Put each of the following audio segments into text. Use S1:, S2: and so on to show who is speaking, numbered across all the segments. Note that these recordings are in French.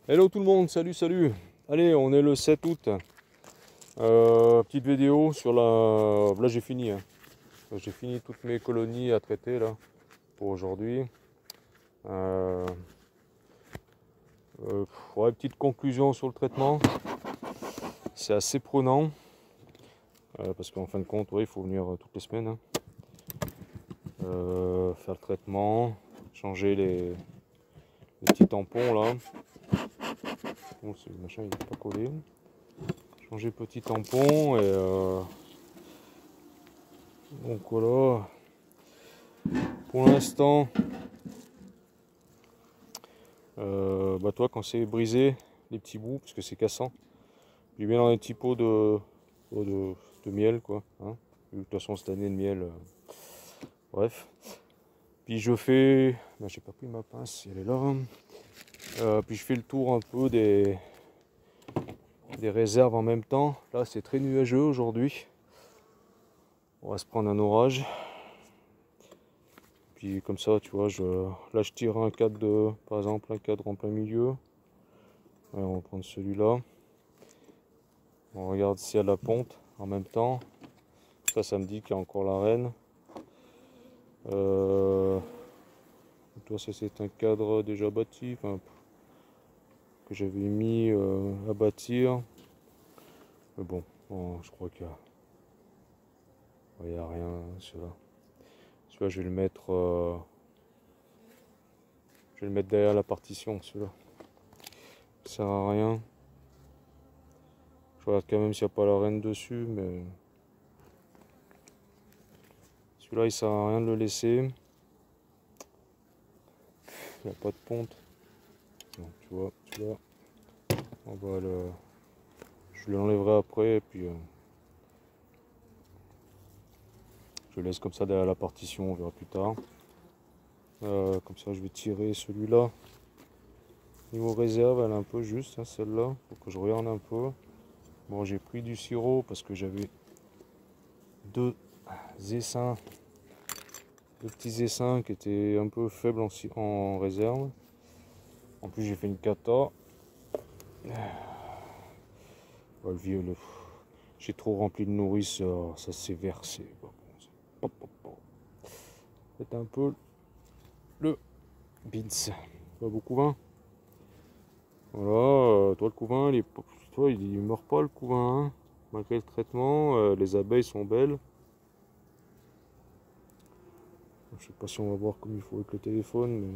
S1: Hello tout le monde, salut. Allez, on est le 7 août. Petite vidéo sur la... Là j'ai fini. J'ai fini toutes mes colonies à traiter là pour aujourd'hui. Euh, ouais, petite conclusion sur le traitement. C'est assez prenant. Parce qu'en fin de compte, ouais, il faut venir toutes les semaines. Faire le traitement, changer les petits tampons là. Bon, le machin il n'est pas collé. Changer petit tampon et donc voilà. Pour l'instant, toi quand c'est brisé, les petits bouts, parce que c'est cassant, je mets dans des petits pots de miel quoi. Hein. De toute façon cette année le miel, bref. Puis je fais, j'ai pas pris ma pince, elle est là. Puis je fais le tour un peu des réserves en même temps. Là c'est très nuageux aujourd'hui. On va se prendre un orage. Puis comme ça, tu vois, là je tire un cadre par exemple un cadre en plein milieu. Ouais, on va prendre celui-là. On regarde s'il y a la ponte en même temps. Ça me dit qu'il y a encore la reine. Toi, ça c'est un cadre déjà bâti, enfin, que j'avais mis à bâtir. Mais bon, je crois qu'il n'y a rien. Celui-là, je vais le mettre. Je vais le mettre derrière la partition, celui-là. Ça sert à rien. Je regarde quand même s'il n'y a pas la reine dessus, mais celui-là il sert à rien de le laisser. Il n'y a pas de ponte. Donc, tu vois, celui-là, je l'enlèverai après et puis je le laisse comme ça derrière la partition, on verra plus tard. Comme ça je vais tirer celui-là. Niveau réserve, elle est un peu juste, hein, celle-là. Faut que je regarde un peu. Bon, j'ai pris du sirop parce que j'avais deux essaims, deux petits essaims qui étaient un peu faibles en réserve. En plus, j'ai fait une cata. J'ai trop rempli de nourrice, ça s'est versé. C'est un peu le beans. Pas beaucoup vin. Voilà, toi le couvain, il meurt pas le couvain, hein. Malgré le traitement, les abeilles sont belles. Je sais pas si on va voir comme il faut avec le téléphone,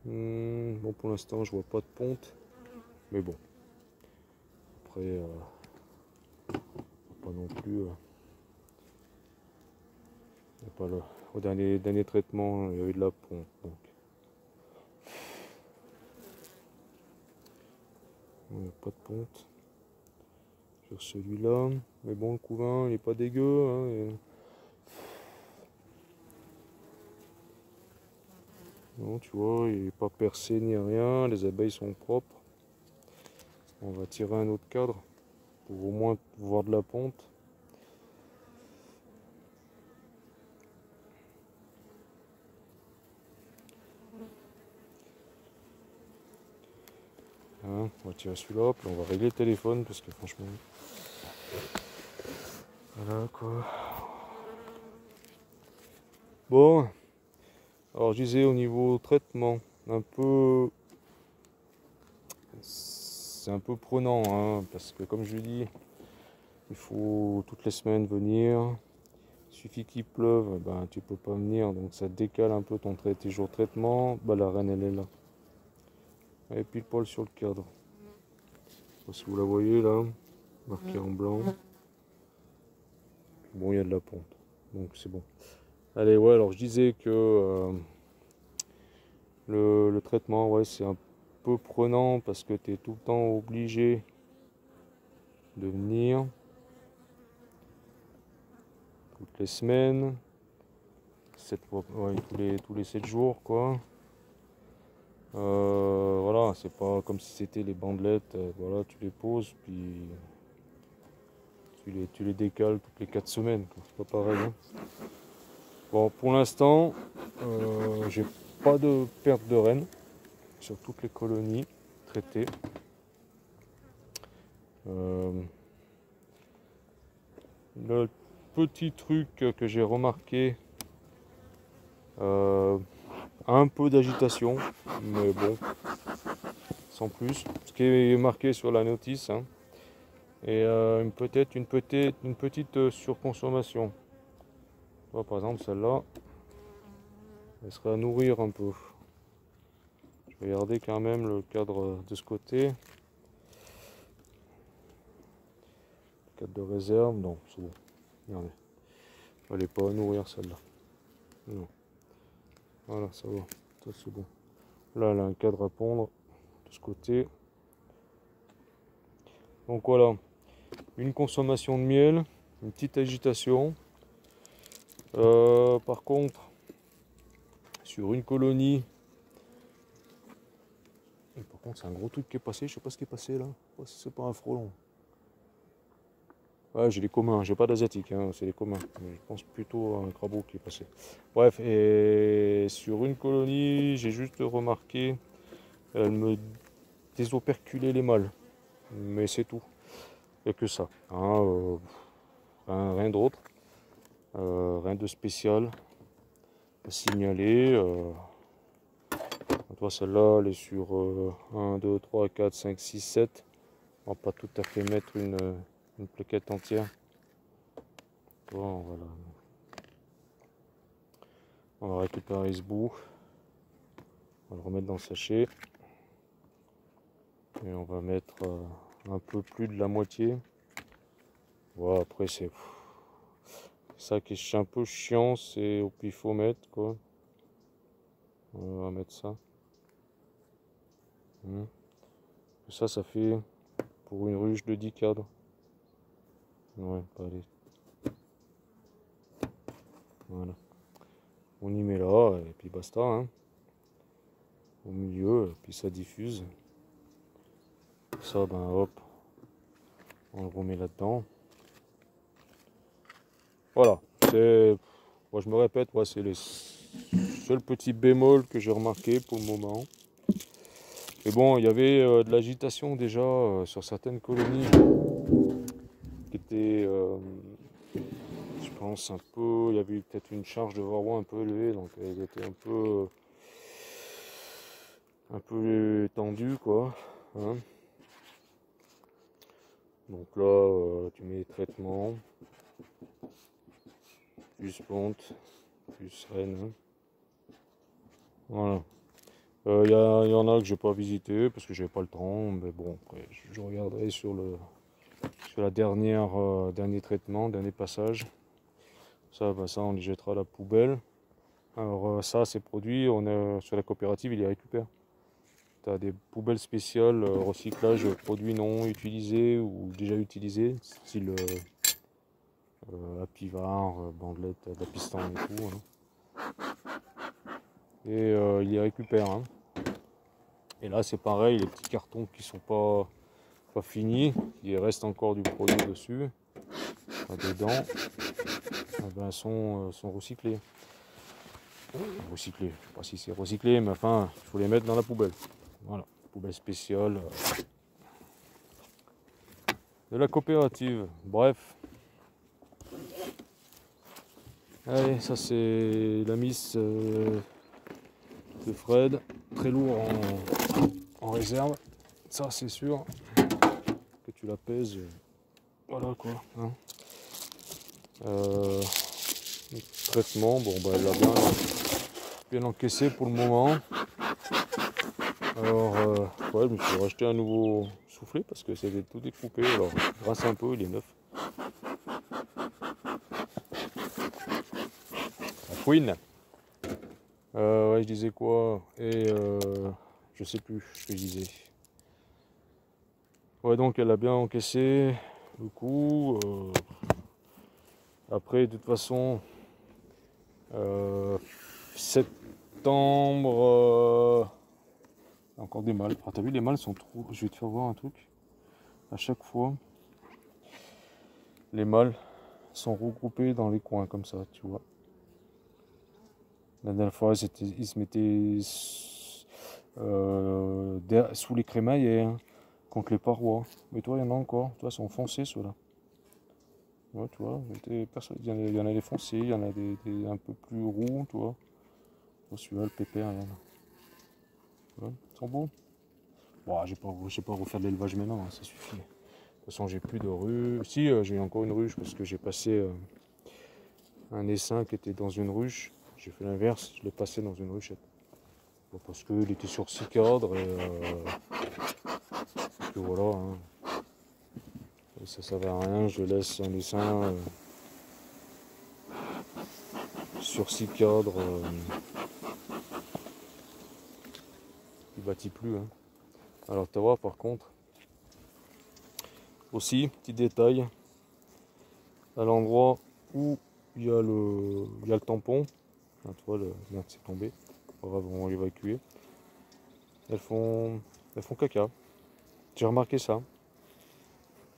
S1: mais bon, pour l'instant je vois pas de ponte, mais bon, après pas non plus, pas au dernier traitement il y a eu de la ponte, donc il n'y a pas de ponte sur celui-là, mais bon, le couvain il est pas dégueu, hein, non, tu vois, il n'est pas percé ni rien, les abeilles sont propres. On va tirer un autre cadre pour au moins voir de la ponte. Hein, on va tirer celui-là, puis on va régler le téléphone parce que franchement. Voilà quoi. Bon, alors je disais au niveau traitement, c'est un peu prenant, hein, parce que comme je lui dis, il faut toutes les semaines venir. Il suffit qu'il pleuve, ben tu peux pas venir, donc ça décale un peu tes jours de traitement. Bah la reine elle est là. Elle est pile poil sur le cadre. Je sais pas si vous la voyez là, marquée en blanc. Bon, il y a de la ponte, donc c'est bon. Allez, ouais, alors je disais que le traitement, ouais, c'est un peu prenant parce que tu es tout le temps obligé de venir toutes les semaines, tous les 7 jours, quoi. Voilà, c'est pas comme si c'était les bandelettes, voilà, tu les poses, puis tu les décales toutes les 4 semaines, quoi. C'est pas pareil, hein. Bon, pour l'instant, j'ai pas de perte de reine. sur toutes les colonies traitées. Le petit truc que j'ai remarqué, un peu d'agitation, mais bon, sans plus. Ce qui est marqué sur la notice, hein. Et peut-être une petite surconsommation. Par exemple, celle-là, elle serait à nourrir un peu. Je vais regarder quand même le cadre de ce côté. Cadre de réserve, non, c'est bon. Regardez. Elle n'est pas à nourrir celle-là. Non. Voilà, ça va. Ça c'est bon. Là, elle a un cadre à pondre de ce côté. Donc voilà. Une consommation de miel, une petite agitation. Par contre, sur une colonie, et par contre c'est un gros truc qui est passé, je sais pas ce qui est passé là. C'est pas un frelon. Ouais, j'ai les communs, j'ai pas d'asiatique, hein, c'est les communs. Mais je pense plutôt à un crabeau qui est passé. Bref, et sur une colonie, j'ai juste remarqué, elle me désoperculait les mâles. Mais c'est tout. Il n'y a que ça. Hein, rien d'autre. Rien de spécial à signaler. Toi, celle-là, elle est sur 1, 2, 3, 4, 5, 6, 7. On va pas tout à fait mettre une plaquette entière. Bon, voilà. On va récupérer ce bout. On va le remettre dans le sachet. Et on va mettre un peu plus de la moitié. Voilà, après c'est ça qui est un peu chiant, c'est au pifomètre quoi. On va mettre ça. Ça fait pour une ruche de 10 cadres. Ouais, allez. Voilà. On y met là, et puis basta. Hein. Au milieu, et puis ça diffuse. Ça, ben hop, on le remet là-dedans. Voilà. Moi, je me répète, c'est le seul petit bémol que j'ai remarqué pour le moment. Mais bon, il y avait de l'agitation déjà sur certaines colonies qui étaient, je pense, un peu. Il y avait peut-être une charge de varroa un peu élevée, donc elle était un peu tendue, quoi. Hein. Donc là, tu mets les traitements, plus ponte, plus reine. Hein. Voilà. Il y en a que j'ai pas visité parce que j'avais pas le temps, mais bon, après, je regarderai sur la dernier traitement, dernier passage. Ça, on les jettera à la poubelle. Alors ça, ces produits, sur la coopérative, ils les récupèrent. Tu as des poubelles spéciales recyclage produits non utilisés ou déjà utilisés, style Apivard, bandelette, Lapistan et tout. Hein. Et ils les récupèrent. Hein. Et là, c'est pareil, les petits cartons qui sont pas finis, il reste encore du produit dessus, dedans, sont recyclés. Recyclés, je sais pas si c'est recyclé, mais enfin, il faut les mettre dans la poubelle. Voilà, poubelle spéciale de la coopérative. Bref. Allez, ça c'est la miss de Fred, très lourd en réserve, ça c'est sûr, que tu la pèses, voilà quoi. Hein. Traitement, bon bah elle l'a bien encaissé pour le moment. Alors je me suis racheté un nouveau soufflet parce que c'était tout découpé, alors grâce un peu, il est neuf. La Queen. Ouais, je disais quoi? Et je sais plus ce que je disais. Ouais, donc elle a bien encaissé le coup. Après, de toute façon, septembre, encore des mâles. Ah, t'as vu, les mâles sont trop. Je vais te faire voir un truc. À chaque fois, les mâles sont regroupés dans les coins comme ça, tu vois. La dernière fois, ils se mettaient sous les crémaillères, hein, contre les parois. Mais toi, il y en a encore. Toi, ils sont foncés ceux-là. Ouais, tu vois, il y en a des foncés, il y en a des un peu plus roux, tu vois. Oh, celui-là, le pépère, là. Ouais, ils sont beaux. Bon, je vais pas refaire de l'élevage maintenant, hein, ça suffit. De toute façon, j'ai plus de ruches. Si, j'ai encore une ruche parce que j'ai passé un essaim qui était dans une ruche. J'ai fait l'inverse, je l'ai passé dans une ruchette. Bon, parce qu'il était sur 6 cadres et que voilà. Hein. Et ça servait à rien, je laisse un essaim sur 6 cadres. Il bâtit plus. Hein. Alors, tu vois, par contre, aussi, petit détail, à l'endroit où il y a le tampon, ah, tu vois, merde, c'est tombé, pas grave, on va l'évacuer. Elles font caca. J'ai remarqué ça,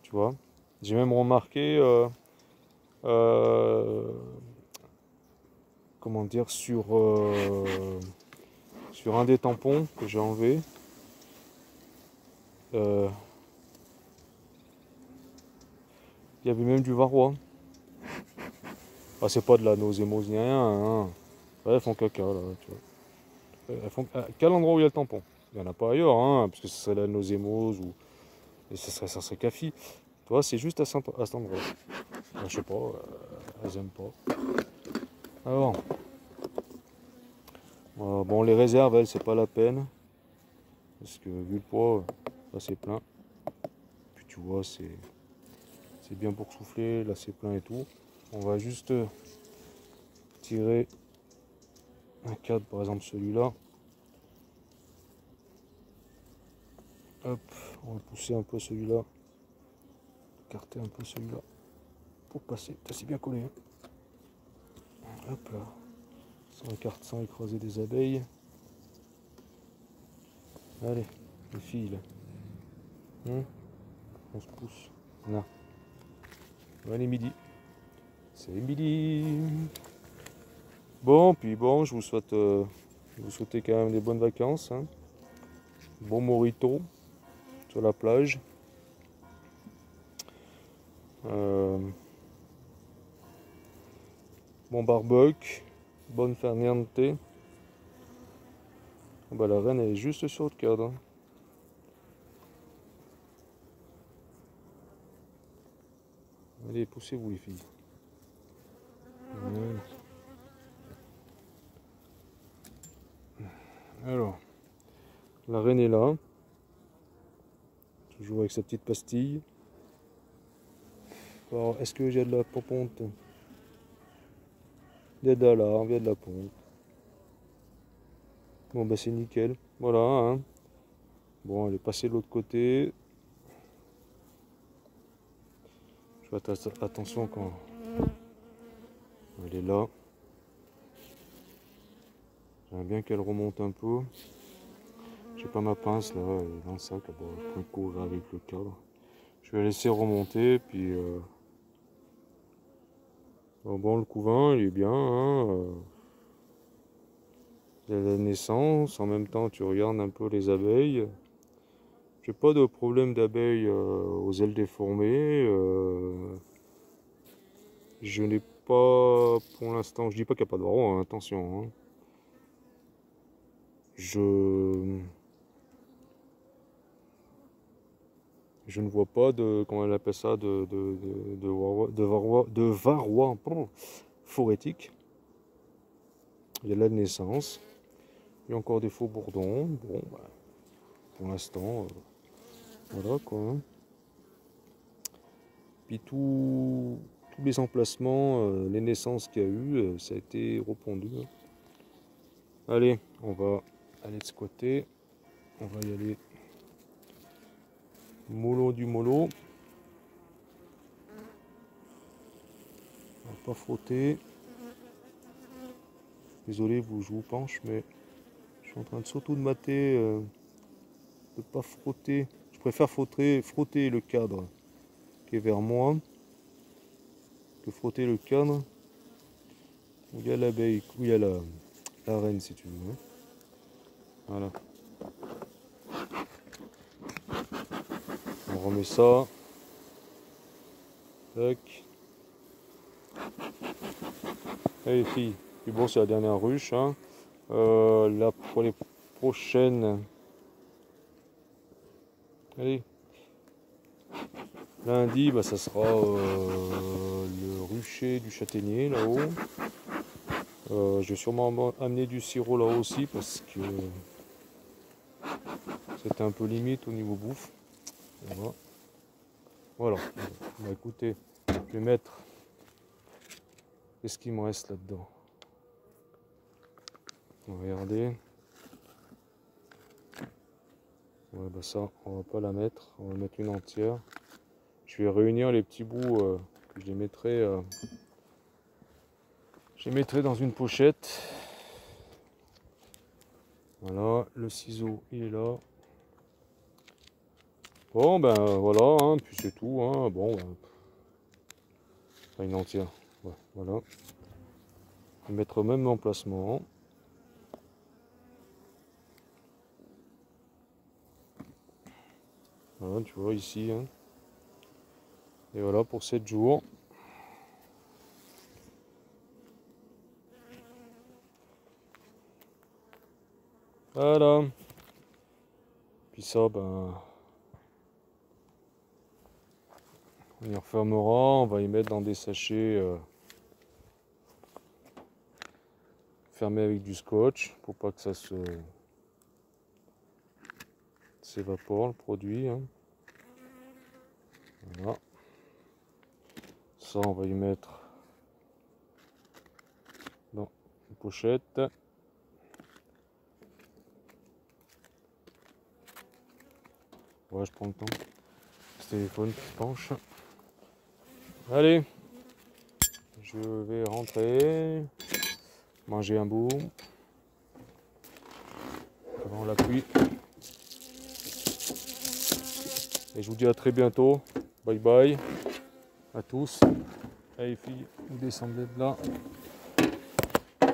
S1: tu vois. J'ai même remarqué, euh, comment dire, sur un des tampons que j'ai enlevé. Il y avait même du varroa. Ah, c'est pas de la nausémose ni rien. Hein. Ouais, elles font caca là, tu vois. Elles font, à quel endroit où il y a le tampon? Il n'y en a pas ailleurs, hein, parce que ce serait la nausémose ou et ça serait café. Tu vois, c'est juste à cet endroit. Je sais pas, elles aiment pas. Alors, bon, les réserves, elles, c'est pas la peine. Parce que vu le poids, là c'est plein. Puis tu vois, c'est bien pour souffler, là c'est plein et tout. On va juste tirer un cadre, par exemple celui-là. Hop, on va pousser un peu celui-là. Écarter un peu celui-là. Pour passer. C'est bien collé. Hein. Hop là. Sans écraser des abeilles. Allez, les filles là. On se pousse. Là. Allez, midi. C'est midi. Bon, puis bon, je vous souhaite quand même des bonnes vacances. Hein. Bon morito sur la plage. Bon barbecue. Bonne farniente. Oh bah, la reine elle est juste sur le cadre. Hein. Allez, poussez-vous les filles. Alors, la reine est là. Toujours avec sa petite pastille. Alors, est-ce que j'ai de la ponte? Il y a de la il y a de la ponte. Bon, bah c'est nickel. Voilà. Hein. Bon, elle est passée de l'autre côté. Je fais attention quand elle est là. J'aimerais bien qu'elle remonte un peu. J'ai pas ma pince là, dans le sac. Bon, je peux courir avec le cadre. Je vais la laisser remonter. Puis bon, le couvain il est bien. Hein, il y a la naissance. En même temps, tu regardes un peu les abeilles. J'ai pas de problème d'abeilles aux ailes déformées. Je n'ai pas, pour l'instant, je dis pas qu'il n'y a pas de varroa, hein, attention. Hein. Je ne vois pas de, comment elle appelle ça, de varroa phorétique. Il y a la naissance. Il y a encore des faux bourdons. Bon, bah, pour l'instant, voilà quoi. Hein. Puis tous les emplacements, les naissances qu'il y a eu, ça a été repondu. Hein. Allez, on va aller de ce côté. On va y aller mollo du mollo. On va pas frotter. Désolé, je vous penche, mais je suis en train de surtout de mater, de pas frotter. Je préfère frotter le cadre qui est vers moi que frotter le cadre où il y a l'abeille, où il y a la reine si tu veux. Voilà. On remet ça. Tac. Allez filles, puis bon c'est la dernière ruche. Hein. Là pour les prochaines. Allez. Lundi, bah, ça sera le rucher du châtaignier là-haut. Je vais sûrement amener du sirop là-haut aussi parce que c'était un peu limite au niveau bouffe. Voilà. Bah, écoutez, je vais mettre. Qu'est-ce qu'il me reste là-dedans? Regardez. Ouais, bah ça, on va pas la mettre. On va mettre une entière. Je vais réunir les petits bouts que je les mettrai. Je les mettrai dans une pochette. Voilà, le ciseau il est là. Bon ben voilà, hein, puis c'est tout. Hein. Bon, ben, pas une entière. Ouais, voilà. On va mettre au même emplacement. Voilà, tu vois ici. Hein. Et voilà pour 7 jours. Voilà. Puis ça, ben, on y refermera. On va y mettre dans des sachets fermés avec du scotch pour pas que ça s'évapore le produit. Hein. Voilà. Ça, on va y mettre dans une pochette. Ouais, je prends le temps. Ce téléphone qui se penche. Allez, je vais rentrer, manger un bout. Avant la pluie. Et je vous dis à très bientôt. Bye bye à tous. Allez filles, vous descendez de là.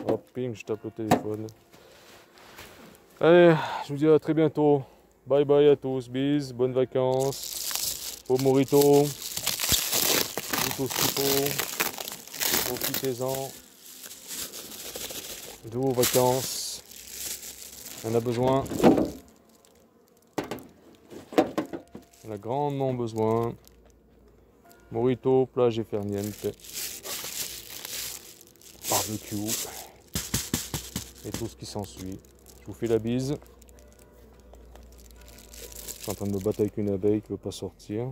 S1: Hop, ping, je tape le téléphone. Allez, je vous dis à très bientôt. Bye bye à tous, bis, bonnes vacances. Au Morito. Tout ce qu'il faut. Profitez-en de vos vacances. On a besoin. On a grandement besoin. Morito, plage et farniente. Barbecue. Et tout ce qui s'ensuit. Je vous fais la bise. Je suis en train de me battre avec une abeille qui ne veut pas sortir.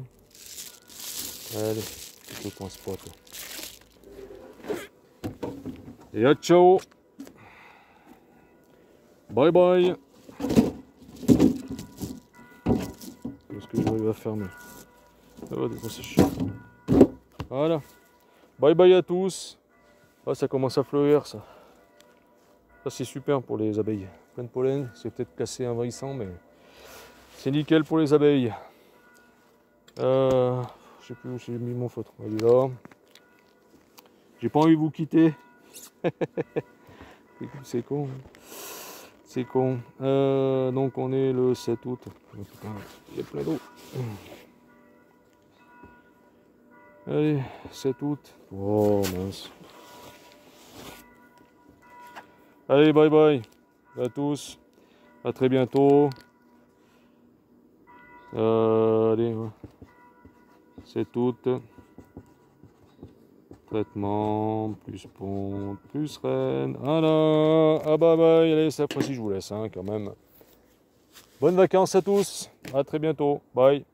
S1: Allez, je ne coince pas toi. Et à ciao. Bye bye. Est-ce que j'arrive à fermer? Ça va, des fois c'est chiant. Voilà. Bye bye à tous. Ah, ça commence à fleurir ça. Ça c'est super pour les abeilles. Plein de pollen, c'est peut-être cassé envahissant, mais c'est nickel pour les abeilles. Je sais plus où j'ai mis mon feutre. Il est là. J'ai pas envie de vous quitter. C'est con. C'est con. Donc on est le 7 août. Il y a plein d'eau. Allez, 7 août. Oh mince. Allez, bye bye à tous. À très bientôt. Allez, 7 août. Traitement, plus ponte, plus reine. Voilà. Ah bye bye. Allez, cette fois-ci je vous laisse hein, quand même. Bonnes vacances à tous. À très bientôt. Bye.